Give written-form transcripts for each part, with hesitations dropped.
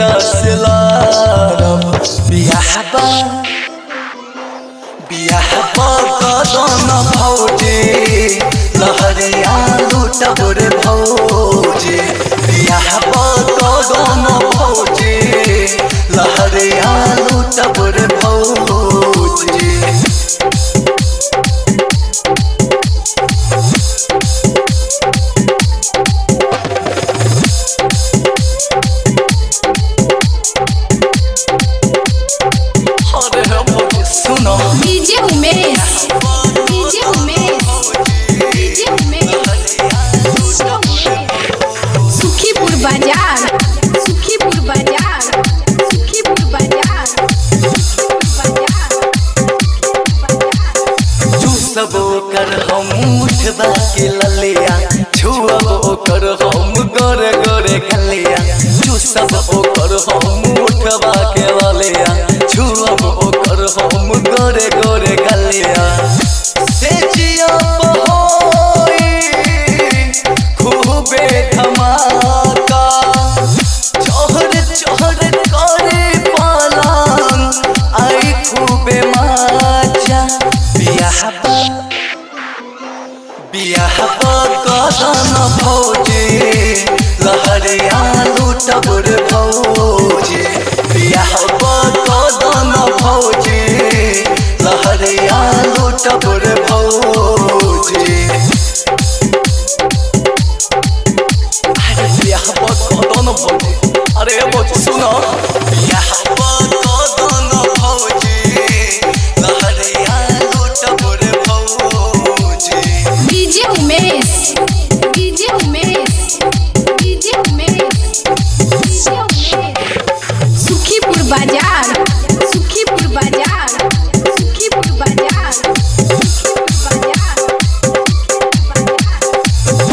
केकरा से लारब बियाहबा कदन भौजी लहरिया लूटब रे भौजी बियाहबा कदन भौजी लहरिया लूटब रे भौजी डीजे उमेश सुखीपुर बाजार चूसब ओकर हम उठबा के ललिया छुअब ओकर हम गोरे गोरे गलिया चूसब ओकर हम उठबा के ललिया छुअब ओकर हम गोरे गोरे गलिया से जिया होई खूबे धमाका चोहर करे पालन आई खूबे माचा बियाहबा कदन भौजी लहरिया लूटब रे भौजी बियाहबा कदन भौजी लहरिया लूटब रे भौजी अरे बियाहबा कदन भौजी अरे भौजी सुनो बियाहबा कदन भौजी लहरिया लूटब रे भौजी डीजे उमेश सुखीपुर बाजार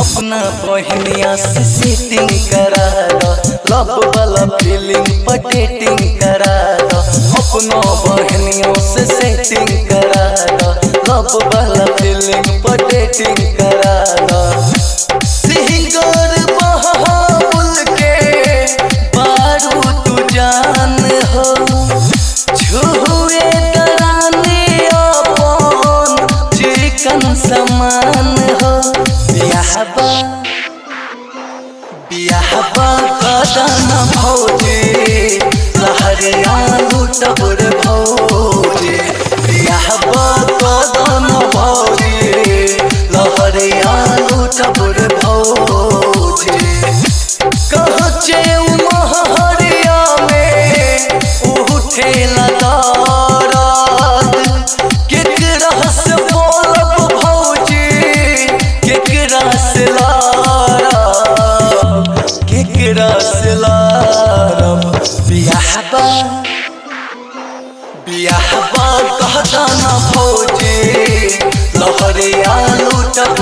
अपना बहनिया से सेटिंग करा दो लव वाला फीलिंग पर डेटिंग करा दो अपना बहनियों से सेटिंग करा दो लव वाला फीलिंग पर डेटिंग करा दो सिंगर बहाबुल के बारू तू जान हो छुए दरानी अपन चिकन समान हो बियाहबा कदन भौजी लहरिया लूटब रे भौजी बियाहबा कदन भौजी लहरिया लूटब रे भौजी कहचे महरिया में उठेला दर्द केकरा से बोलब भौजी केकरा से लारब बियाहबा कदन भौजी लहरिया लूटब